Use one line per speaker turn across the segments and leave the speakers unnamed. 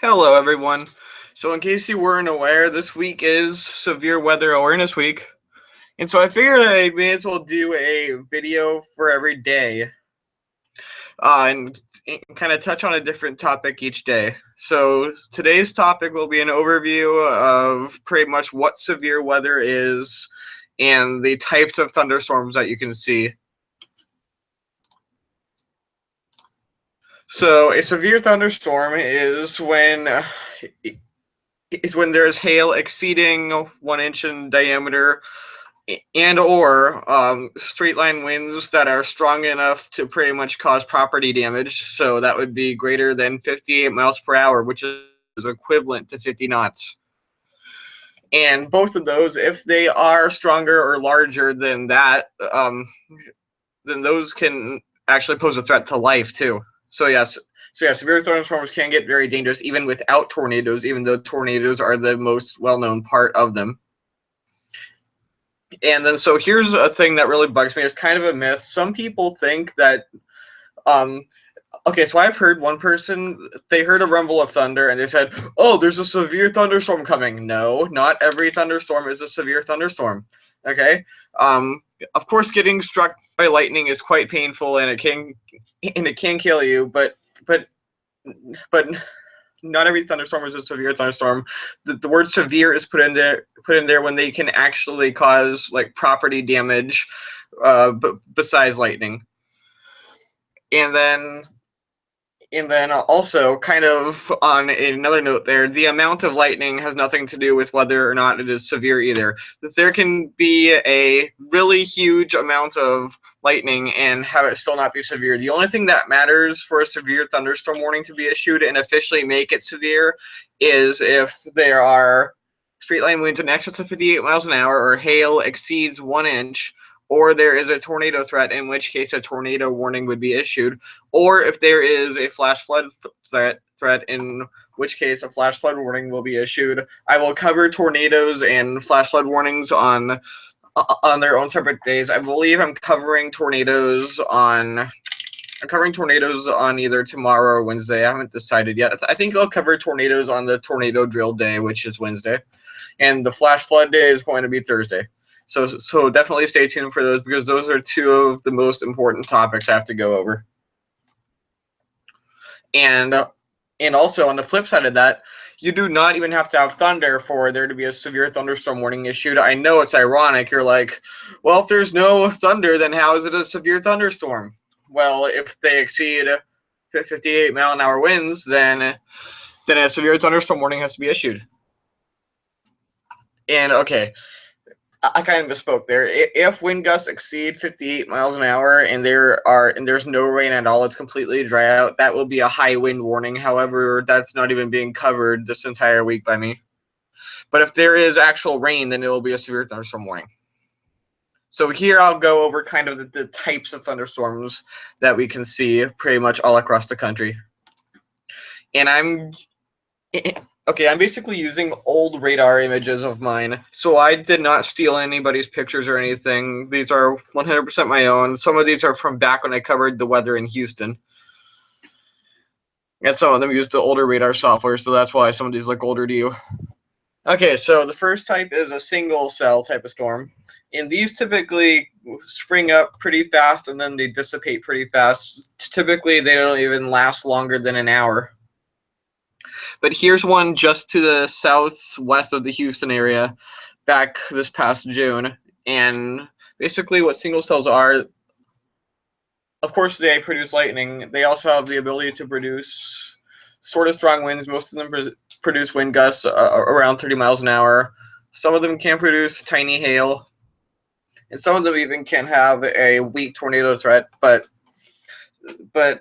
Hello, everyone. So, in case you weren't aware, this week is Severe Weather Awareness Week. And so I figured I may as well do a video for every day and kind of touch on a different topic each day. So, today's topic will be an overview of pretty much what severe weather is and the types of thunderstorms that you can see. So, a severe thunderstorm is when there is hail exceeding 1 inch in diameter and or straight line winds that are strong enough to pretty much cause property damage. So that would be greater than 58 miles per hour, which is equivalent to 50 knots. And both of those, if they are stronger or larger than that, then those can actually pose a threat to life too. So yes, severe thunderstorms can get very dangerous even without tornadoes, even though tornadoes are the most well-known part of them. And then so here's a thing that really bugs me. It's kind of a myth. Some people think that um okay, so I've heard one person, they heard a rumble of thunder and they said, "Oh, there's a severe thunderstorm coming." No, not every thunderstorm is a severe thunderstorm. Okay? Um of course getting struck by lightning is quite painful and it can kill you, but but not every thunderstorm is a severe thunderstorm. The word severe is put in there when they can actually cause like property damage, besides lightning. And then also, kind of on another note there, the amount of lightning has nothing to do with whether or not it is severe either. That there can be a really huge amount of lightning and have it still not be severe. The only thing that matters for a severe thunderstorm warning to be issued and officially make it severe is if there are straight line winds in excess of 58 miles an hour or hail exceeds 1 inch, or there is a tornado threat, in which case a tornado warning would be issued, or if there is a flash flood threat, in which case a flash flood warning will be issued. I will cover tornadoes and flash flood warnings on their own separate days. I believe I'm covering tornadoes on either tomorrow or Wednesday. I haven't decided yet. I think I'll cover tornadoes on the tornado drill day, which is Wednesday, and the flash flood day is going to be Thursday. So definitely stay tuned for those, because those are two of the most important topics I have to go over. And also on the flip side of that, you do not even have to have thunder for there to be a severe thunderstorm warning issued. I know it's ironic. You're like, well, if there's no thunder, then how is it a severe thunderstorm? Well, if they exceed 58-mile-an-hour winds, then a severe thunderstorm warning has to be issued. And okay, I kind of misspoke there. If wind gusts exceed 58 miles an hour and there's no rain at all, it's completely dry out, that will be a high wind warning. However, that's not even being covered this entire week by me. But if there is actual rain, then it will be a severe thunderstorm warning. So here I'll go over kind of the types of thunderstorms that we can see pretty much all across the country. And I'm basically using old radar images of mine. So I did not steal anybody's pictures or anything. These are 100% my own. Some of these are from back when I covered the weather in Houston. And some of them used the older radar software, so that's why some of these look older to you. Okay, so the first type is a single cell type of storm. And these typically spring up pretty fast and then they dissipate pretty fast. Typically, they don't even last longer than an hour. But here's one just to the southwest of the Houston area back this past June. And basically what single cells are, of course, they produce lightning. They also have the ability to produce sort of strong winds. Most of them produce wind gusts around 30 miles an hour. Some of them can produce tiny hail. And some of them even can have a weak tornado threat, but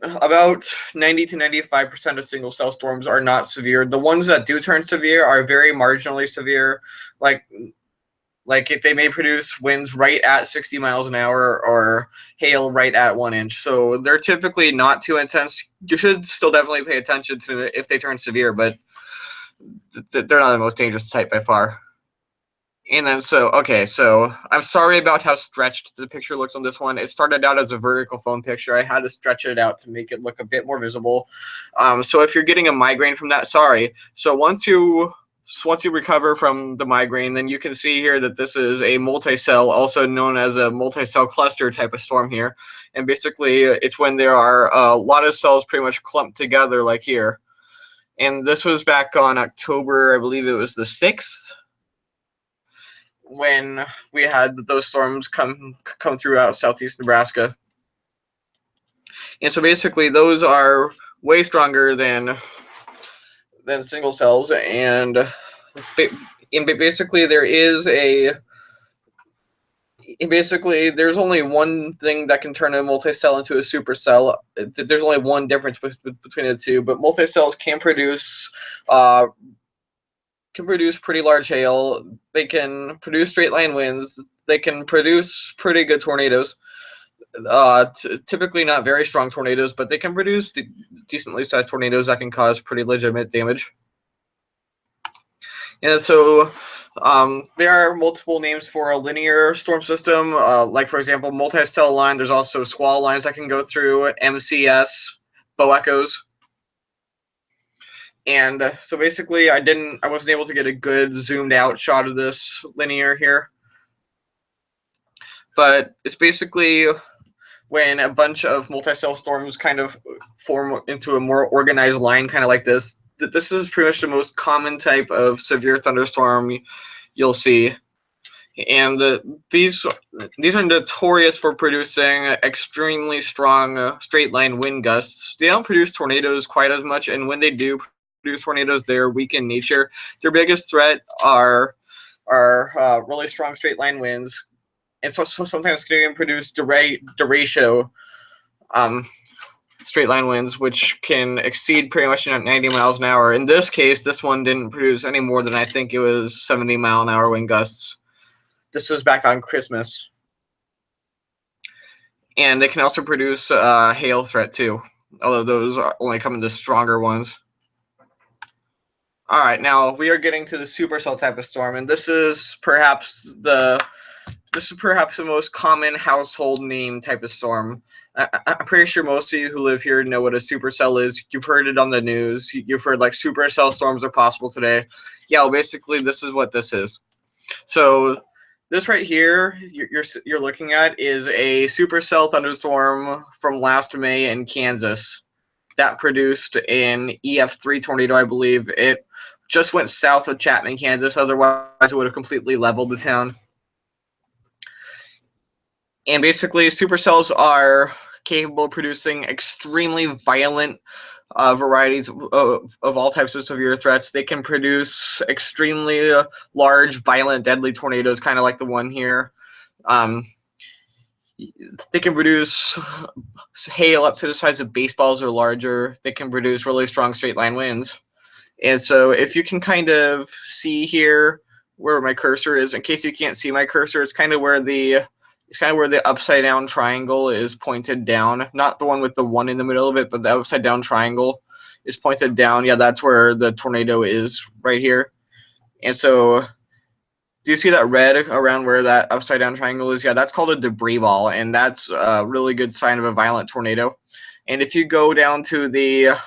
about 90 to 95% of single cell storms are not severe. The ones that do turn severe are very marginally severe, like if they may produce winds right at 60 miles an hour or hail right at 1 inch. So they're typically not too intense. You should still definitely pay attention to it if they turn severe, but they're not the most dangerous type by far. And then so I'm sorry about how stretched the picture looks on this one. It started out as a vertical phone picture. I had to stretch it out to make it look a bit more visible. So if you're getting a migraine from that, sorry. So once you recover from the migraine, then you can see here that this is a multi-cell, also known as a multi-cell cluster type of storm here. And basically, it's when there are a lot of cells pretty much clumped together like here. And this was back on October, I believe it was the 6th, when we had those storms come throughout southeast Nebraska. And so basically, those are way stronger than single cells, and basically there's only one thing that can turn a multicell into a supercell. There's only one difference between the two, but multicells can produce pretty large hail. They can produce straight line winds. They can produce pretty good tornadoes. Typically not very strong tornadoes, but they can produce decently sized tornadoes that can cause pretty legitimate damage. And so there are multiple names for a linear storm system, like, for example, multi-cell line. There's also squall lines that can go through, MCS, bow echoes. And so basically, I wasn't able to get a good zoomed out shot of this linear here. But it's basically when a bunch of multi-cell storms kind of form into a more organized line, kind of like this. This is pretty much the most common type of severe thunderstorm you'll see. And these are notorious for producing extremely strong straight line wind gusts. They don't produce tornadoes quite as much, and when they do produce tornadoes, they're weak in nature. Their biggest threat are really strong straight line winds, and so sometimes can even produce derecho straight line winds, which can exceed pretty much 90 miles an hour. In this case, this one didn't produce any more than, I think it was 70-mile-an-hour wind gusts. This was back on Christmas. And they can also produce hail threat too, although those only come into stronger ones. All right, now we are getting to the supercell type of storm, and this is perhaps the most common household name type of storm. I'm pretty sure most of you who live here know what a supercell is. You've heard it on the news. You've heard like supercell storms are possible today. Yeah, well, basically this is what this is. So this right here you're looking at is a supercell thunderstorm from last May in Kansas that produced an EF3 tornado, I believe. It just went south of Chapman, Kansas. Otherwise, it would have completely leveled the town. And basically, supercells are capable of producing extremely violent varieties of all types of severe threats. They can produce extremely large, violent, deadly tornadoes, kind of like the one here. They can produce hail up to the size of baseballs or larger. They can produce really strong straight line winds. And so if you can kind of see here where my cursor is, in case you can't see my cursor, it's kind of where the upside down triangle is pointed down. Not the one with the 1 in the middle of it, but the upside down triangle is pointed down. Yeah, that's where the tornado is, right here. And so do you see that red around where that upside down triangle is? Yeah, that's called a debris ball, and that's a really good sign of a violent tornado. And if you go down to the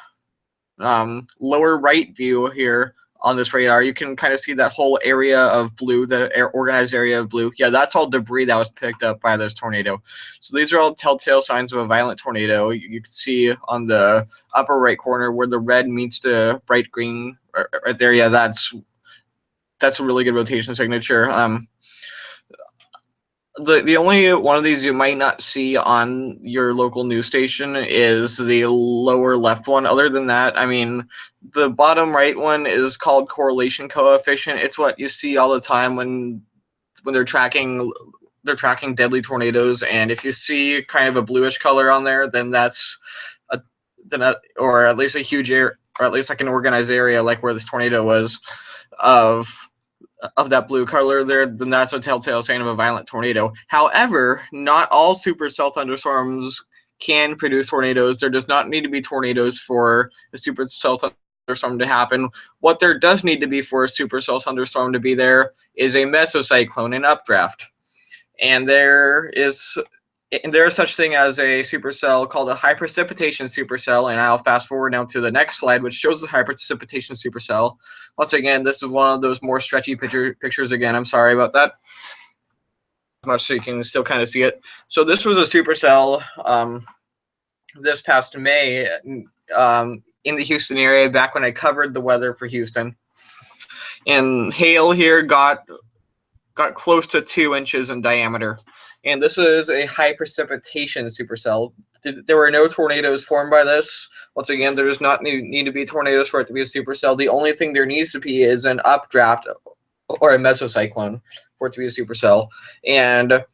lower right view here on this radar, you can kind of see that whole area of blue, the organized area of blue. Yeah, that's all debris that was picked up by this tornado. So these are all telltale signs of a violent tornado. You can see on the upper right corner where the red meets the bright green right there. Yeah, that's a really good rotation signature. The only one of these you might not see on your local news station is the lower left one. Other than that, I mean, the bottom right one is called correlation coefficient. It's what you see all the time when they're tracking deadly tornadoes. And if you see kind of a bluish color on there, then that's or at least a huge area, or at least like an organized area like where this tornado was of that blue color there, then that's a telltale sign of a violent tornado. However, not all supercell thunderstorms can produce tornadoes. There does not need to be tornadoes for a supercell thunderstorm to happen. What there does need to be for a supercell thunderstorm to be there is a mesocyclone, an updraft. And there is such thing as a supercell called a high precipitation supercell, and I'll fast forward now to the next slide, which shows the high precipitation supercell. Once again, this is one of those more stretchy pictures again. I'm sorry about that. Much so you can still kind of see it. So this was a supercell this past May in the Houston area, back when I covered the weather for Houston. And hail here got close to 2 inches in diameter. And this is a high precipitation supercell. There were no tornadoes formed by this. Once again, there does not need to be tornadoes for it to be a supercell. The only thing there needs to be is an updraft or a mesocyclone for it to be a supercell. And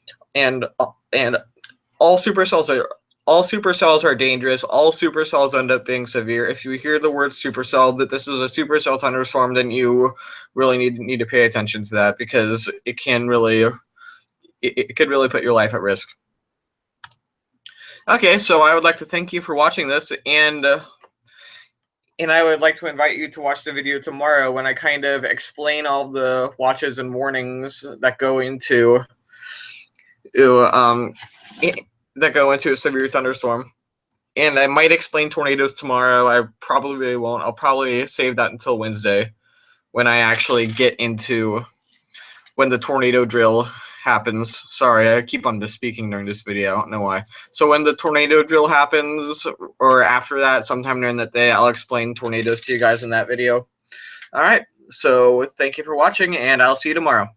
all supercells are dangerous. All supercells end up being severe. If you hear the word supercell, that this is a supercell thunderstorm, then you really need to pay attention to that, because it can really it could really put your life at risk. Okay, so I would like to thank you for watching this, and I would like to invite you to watch the video tomorrow when I kind of explain all the watches and warnings that go into a severe thunderstorm. And I might explain tornadoes tomorrow. I probably won't. I'll probably save that until Wednesday, when I actually get into when the tornado drill happens. Sorry, I keep on misspeaking during this video. I don't know why. So when the tornado drill happens, or after that, sometime during that day, I'll explain tornadoes to you guys in that video. All right. So thank you for watching, and I'll see you tomorrow.